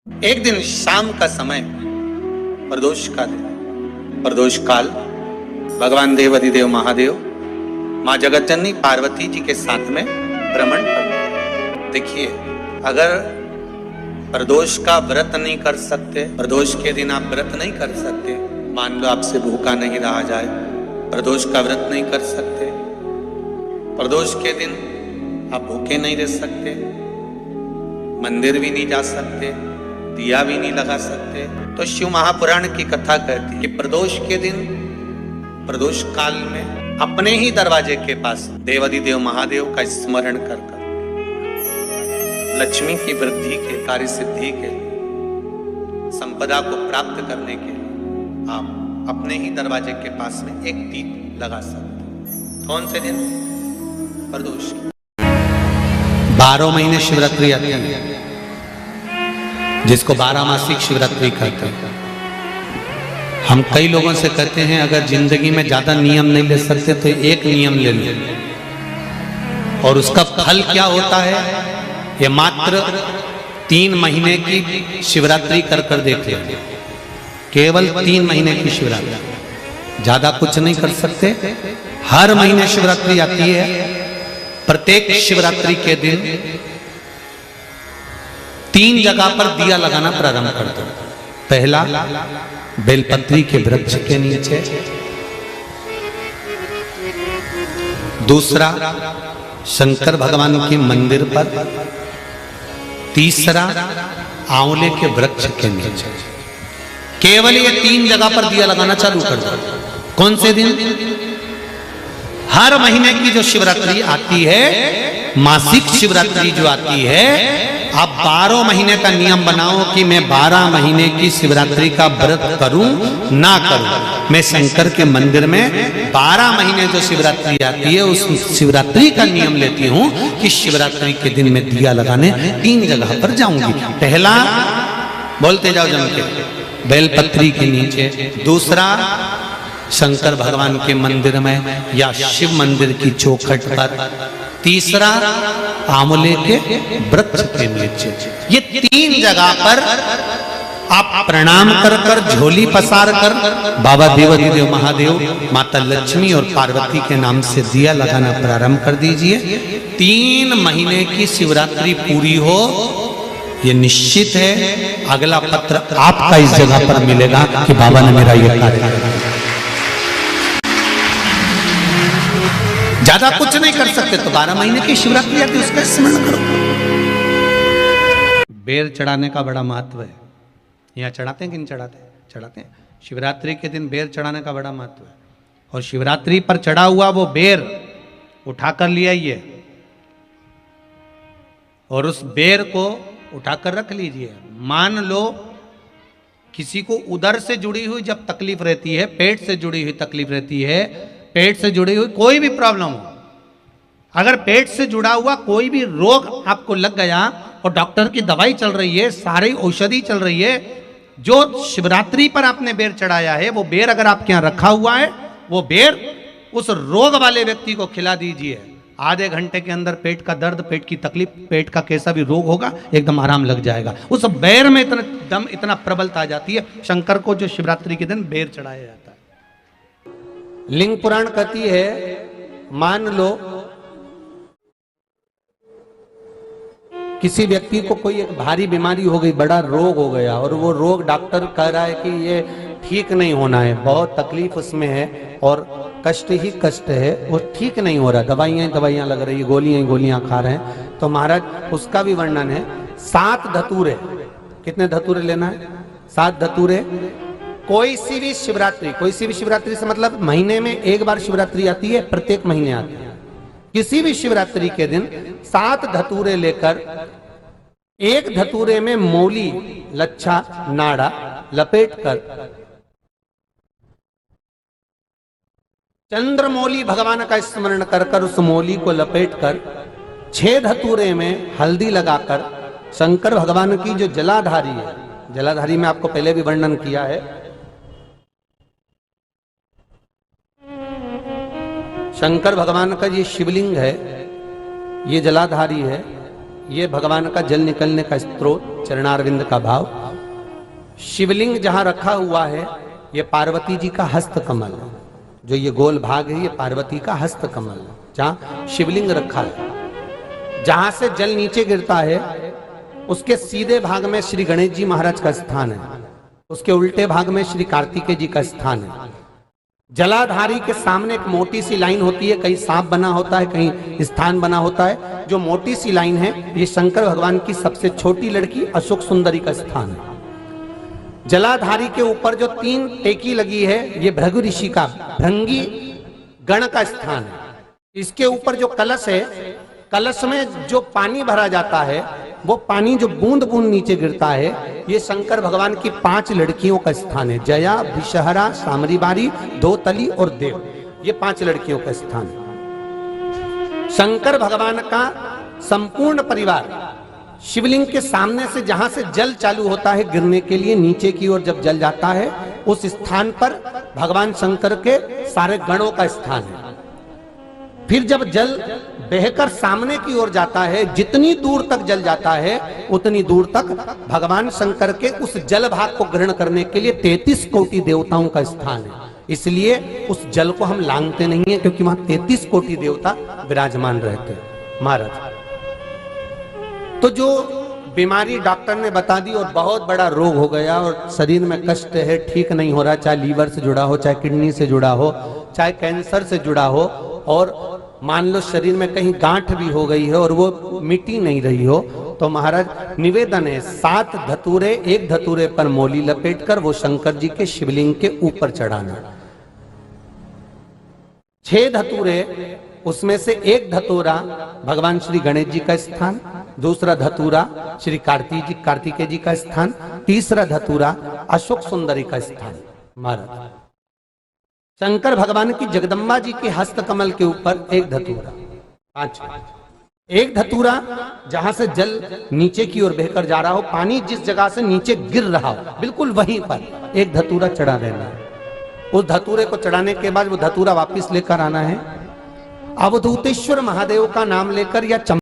एक दिन शाम का समय, प्रदोष का दिन, प्रदोष काल, भगवान देवाधिदेव महादेव माँ जगतजननी पार्वती जी के साथ में भ्रमण कर। देखिए, अगर प्रदोष का व्रत नहीं कर सकते, प्रदोष के दिन आप व्रत नहीं कर सकते, मान लो आपसे भूखा नहीं रहा जाए, प्रदोष का व्रत नहीं कर सकते, प्रदोष के दिन आप भूखे नहीं रह सकते, मंदिर भी नहीं जा सकते, दिया भी नहीं लगा सकते, तो शिव महापुराण की कथा कहती है कि प्रदोष के दिन, प्रदोष काल में अपने ही दरवाजे के पास देवाधिदेव महादेव का स्मरण कर लक्ष्मी की वृद्धि के, कार्य सिद्धि के, संपदा को प्राप्त करने के लिए आप अपने ही दरवाजे के पास में एक दीप लगा सकते। कौन से दिन? प्रदोष। 12 महीने शिवरात्रि आती है, जिसको 12 मासिक शिवरात्रि कहते हैं। हम कई लोगों से कहते हैं अगर जिंदगी में ज्यादा नियम नहीं ले सकते तो एक नियम ले लो, और उसका फल क्या होता है ये मात्र 3 महीने की शिवरात्रि कर देख ले। केवल 3 महीने की शिवरात्रि, ज्यादा कुछ नहीं कर सकते। हर महीने शिवरात्रि आती है। प्रत्येक शिवरात्रि के दिन 3 जगह पर दिया लगाना प्रारंभ कर दो। पहला, बेलपत्री के वृक्ष के नीचे। दूसरा, शंकर भगवान के मंदिर पर। तीसरा, आंवले के वृक्ष के नीचे। केवल ये 3 जगह पर दिया लगाना चालू कर दो। कौन से दिन? हर महीने की जो शिवरात्रि आती है, मासिक शिवरात्रि जो आती है, आप 12 महीने का नियम बनाओ कि मैं 12 महीने की शिवरात्रि का व्रत करूं ना करूं। मैं शंकर के मंदिर में 12 महीने जो शिवरात्रि आती है उस शिवरात्रि का नियम लेती हूं कि शिवरात्रि के दिन मैं दिया लगाने 3 जगह पर जाऊंगी। पहला, बोलते जाओ जम के, बेलपत्री के नीचे। दूसरा, शंकर भगवान के मंदिर में या शिव मंदिर की चौखट पर। तीसरा, आंवले के वृक्ष के नीचे। ये 3 जगह पर आप प्रणाम कर झोली पसार कर बाबा देवाधिदेव महादेव, माता लक्ष्मी और पार्वती के नाम से दिया लगाना प्रारंभ कर दीजिए। 3 महीने की शिवरात्रि पूरी हो, ये निश्चित है अगला पत्र आपका इस जगह पर मिलेगा कि बाबा ने मेरा ये कार्य किया। ज्यादा कुछ नहीं कर सकते तो 12 महीने की शिवरात्रि आती है, उसका स्मरण करो। बेर चढ़ाने का बड़ा महत्व है। यहाँ चढ़ाते हैं कि नहीं चढ़ाते? चढ़ाते हैं। शिवरात्रि के दिन बेर चढ़ाने का बड़ा महत्व है। और शिवरात्रि पर चढ़ा हुआ वो बेर उठाकर ले आइए और उस बेर को उठाकर रख लीजिए। मान लो किसी को उदर से जुड़ी हुई जब तकलीफ रहती है, पेट से जुड़ी हुई तकलीफ रहती है, पेट से जुड़ी हुई कोई भी प्रॉब्लम हो, अगर पेट से जुड़ा हुआ कोई भी रोग आपको लग गया और डॉक्टर की दवाई चल रही है, सारी औषधि चल रही है, जो शिवरात्रि पर आपने बेर चढ़ाया है वो बेर अगर आपके यहाँ रखा हुआ है, वो बेर उस रोग वाले व्यक्ति को खिला दीजिए। आधे घंटे के अंदर पेट का दर्द, पेट की तकलीफ, पेट का कैसा भी रोग होगा एकदम आराम लग जाएगा। उस बेर में इतना दम, इतना प्रबलता आ जाती है। शंकर को जो शिवरात्रि के दिन बेर चढ़ाया जाता है। लिंग पुराण कहती है, मान लो किसी व्यक्ति को कोई एक भारी बीमारी हो गई, बड़ा रोग हो गया, और वो रोग डॉक्टर कह रहा है कि ये ठीक नहीं होना है, बहुत तकलीफ उसमें है और कष्ट ही कष्ट है, वो ठीक नहीं हो रहा, दवाइयां लग रही, गोलियां खा रहे हैं, तो महाराज उसका भी वर्णन है। 7 धतूरे। कितने धतूरे लेना है? 7 धतूरे। कोई सी भी शिवरात्रि से मतलब महीने में एक बार शिवरात्रि आती है, प्रत्येक महीने आती है। किसी भी शिवरात्रि के दिन 7 धतूरे लेकर, एक धतूरे में मौली, लच्छा, नाड़ा लपेटकर, चंद्रमौली भगवान का स्मरण कर उस मौली को लपेटकर, 6 धतूरे में हल्दी लगाकर, शंकर भगवान की जो जलाधारी है, जलाधारी में आपको पहले भी वर्णन किया है, शंकर भगवान का ये शिवलिंग है, ये जलाधारी है, ये भगवान का जल निकलने का स्त्रोत, चरणारविंद का भाव, शिवलिंग जहां रखा हुआ है ये पार्वती जी का हस्त कमल है। जो ये गोल भाग है ये पार्वती का हस्त कमल है, जहां शिवलिंग रखा है। जहां से जल नीचे गिरता है उसके सीधे भाग में श्री गणेश जी महाराज का स्थान है, उसके उल्टे भाग में श्री कार्तिकेय जी का स्थान है। जलाधारी के सामने एक मोटी सी लाइन होती है, कहीं सांप बना होता है, कहीं स्थान बना होता है। जो मोटी सी लाइन है ये शंकर भगवान की सबसे छोटी लड़की अशोक सुंदरी का स्थान है। जलाधारी के ऊपर जो 3 टेकी लगी है ये भृगु ऋषि का भृंगी गण का स्थान है। इसके ऊपर जो कलश है, कलश में जो पानी भरा जाता है वो पानी जो बूंद बूंद नीचे गिरता है ये शंकर भगवान की 5 लड़कियों का स्थान है। जया, विषहरा, सामरीबारी, धोतली और देव, ये 5 लड़कियों का स्थान है। शंकर भगवान का संपूर्ण परिवार शिवलिंग के सामने से जहां से जल चालू होता है गिरने के लिए नीचे की ओर जब जल जाता है उस स्थान पर भगवान शंकर के सारे गणों का स्थान है। फिर जब जल बहकर सामने की ओर जाता है, जितनी दूर तक जल जाता है उतनी दूर तक भगवान शंकर के उस जल भाग को ग्रहण करने के लिए 33 कोटि देवताओं का स्थान है। इसलिए उस जल को हम लांघते नहीं है, क्योंकि वहां 33 कोटि देवता विराजमान रहते हैं महाराज। तो जो बीमारी डॉक्टर ने बता दी और बहुत बड़ा रोग हो गया और शरीर में कष्ट है, ठीक नहीं हो रहा, चाहे लीवर से जुड़ा हो, चाहे किडनी से जुड़ा हो, चाहे कैंसर से जुड़ा हो, और मान लो शरीर में कहीं गांठ भी हो गई है और वो मिटी नहीं रही हो, तो महाराज निवेदन है 7 धतूरे, एक धतूरे पर मोली लपेटकर वो शंकर जी के शिवलिंग के ऊपर चढ़ाना। 6 धतूरे, उसमें से एक धतूरा भगवान श्री गणेश जी का स्थान, दूसरा धतूरा श्री कार्तिकेय जी का स्थान, तीसरा धतूरा अशोक सुंदरी का स्थान। महाराज शंकर भगवान की जगदम्बा जी के हस्त कमल के ऊपर एक धतूरा, 5, एक धतूरा जहां से जल नीचे की ओर बहकर जा रहा हो, पानी जिस जगह से नीचे गिर रहा हो बिल्कुल वहीं पर एक धतूरा चढ़ा देना है। उस धतूरे को चढ़ाने के बाद वो धतूरा वापस लेकर आना है। अवधूतेश्वर महादेव का नाम लेकर या